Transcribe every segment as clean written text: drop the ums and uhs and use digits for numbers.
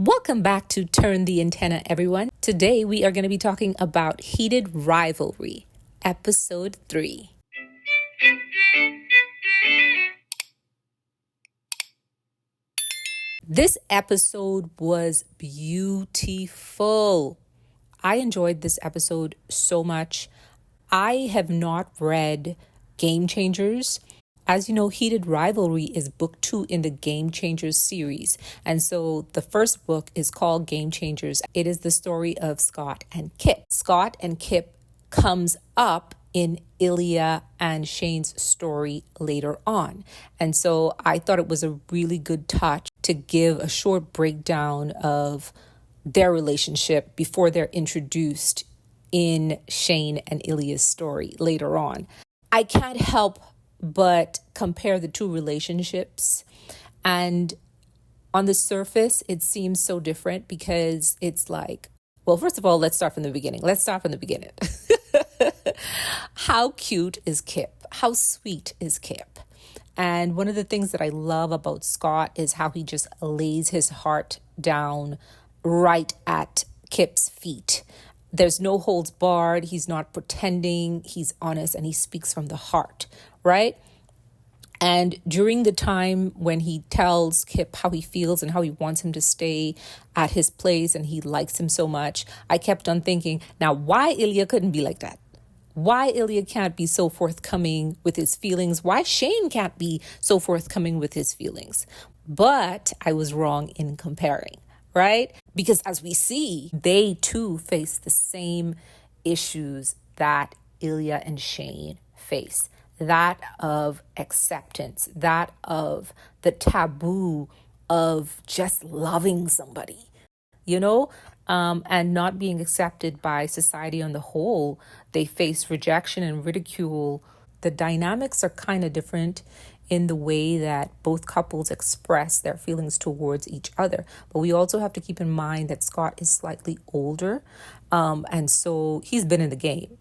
Welcome back to Turn the Antenna, everyone. Today we are going to be talking about Heated Rivalry, Episode 3. This episode was beautiful. I enjoyed this episode so much. I have not read Game Changers. As you know, Heated Rivalry is book 2 in the Game Changers series. And so the first book is called Game Changers. It is the story of Scott and Kip. Scott and Kip comes up in Ilya and Shane's story later on. And so I thought it was a really good touch to give a short breakdown of their relationship before they're introduced in Shane and Ilya's story later on. I can't help but compare the two relationships. And on the surface, it seems so different because it's like, well, first of all, let's start from the beginning. How cute is Kip? How sweet is Kip? And one of the things that I love about Scott is how he just lays his heart down right at Kip's feet. There's no holds barred. He's not pretending. He's honest and he speaks from the heart, right? And during the time when he tells Kip how he feels and how he wants him to stay at his place and he likes him so much, I kept on thinking, now why Ilya couldn't be like that? Why Ilya can't be so forthcoming with his feelings? Why Shane can't be so forthcoming with his feelings? But I was wrong in comparing. Right? Because as we see, they too face the same issues that Ilya and Shane face. That of acceptance, that of the taboo of just loving somebody, and not being accepted by society on the whole. They face rejection and ridicule. The dynamics are kind of different in the way that both couples express their feelings towards each other. But we also have to keep in mind that Scott is slightly older. And so he's been in the game.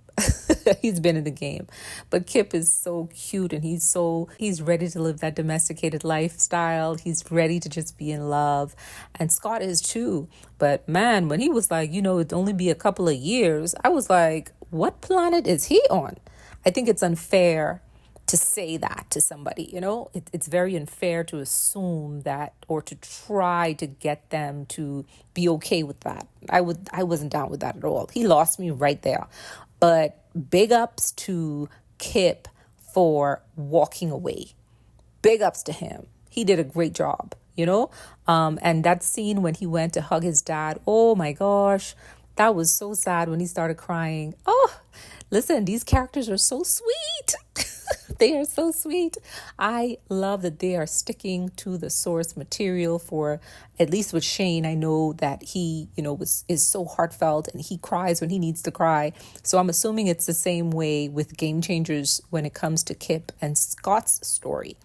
He's been in the game. But Kip is so cute and he's ready to live that domesticated lifestyle. He's ready to just be in love. And Scott is too. But man, when he was like, it'd only be a couple of years, I was like, what planet is he on? I think it's unfair to say that to somebody, it's very unfair to assume that or to try to get them to be okay with that. I wasn't down with that at all. He lost me right there. But big ups to Kip for walking away. Big ups to him. He did a great job, and that scene when he went to hug his dad, oh my gosh, that was so sad when he started crying. Oh, listen, these characters are so sweet. They are so sweet. I love that they are sticking to the source material for, at least with Shane, I know that he, is so heartfelt and he cries when he needs to cry. So I'm assuming it's the same way with Game Changers when it comes to Kip and Scott's story.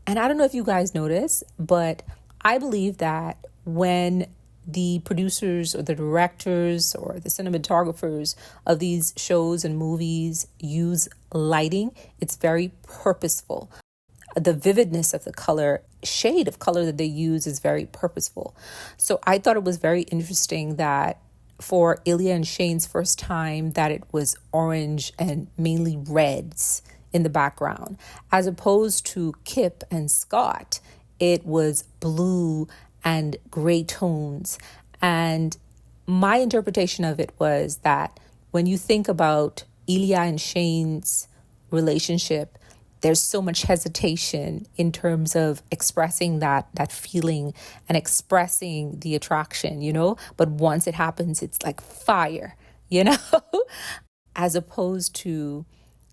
And I don't know if you guys notice, but I believe that when the producers or the directors or the cinematographers of these shows and movies use lighting, it's very purposeful. The vividness of the color, shade of color that they use is very purposeful. So I thought it was very interesting that for Ilya and Shane's first time that it was orange and mainly reds in the background, as opposed to Kip and Scott, it was blue and gray tones. And my interpretation of it was that when you think about Ilya and Shane's relationship, there's so much hesitation in terms of expressing that feeling and expressing the attraction, but once it happens, it's like fire, as opposed to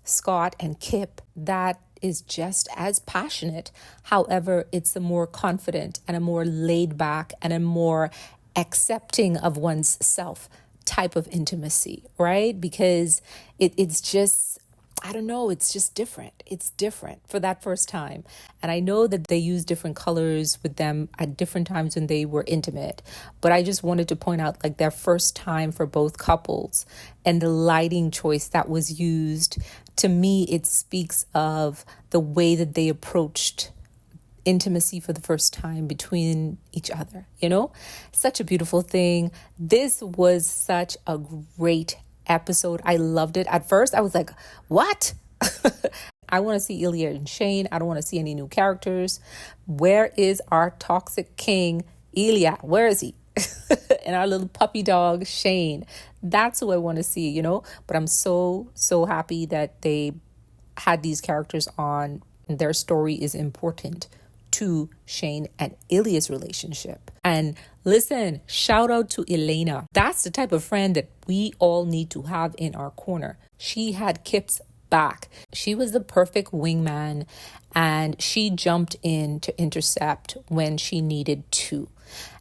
Scott and Kip, that is just as passionate. However, it's a more confident and a more laid back and a more accepting of one's self type of intimacy, right? Because it's just, I don't know, it's just different. It's different for that first time. And I know that they use different colors with them at different times when they were intimate. But I just wanted to point out like their first time for both couples and the lighting choice that was used. To me, it speaks of the way that they approached intimacy for the first time between each other, you know? Such a beautiful thing. This was such a great episode. I loved it. At first, I was like, what? I want to see Ilya and Shane. I don't want to see any new characters. Where is our toxic king, Ilya? Where is he? And our little puppy dog, Shane. That's who I want to see, you know? But I'm so happy that they had these characters on. Their story is important to Shane and Ilya's relationship. And listen, shout out to Elena. That's the type of friend that we all need to have in our corner. She had Kip's back. She was the perfect wingman, and she jumped in to intercept when she needed to.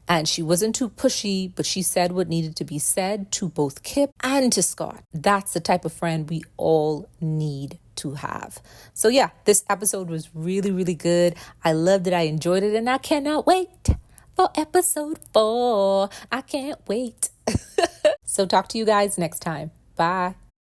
And she wasn't too pushy, but she said what needed to be said to both Kip and to Scott. That's the type of friend we all need to have. So yeah, this episode was really, really good. I loved it. I enjoyed it. And I cannot wait for episode 4. I can't wait. So talk to you guys next time. Bye.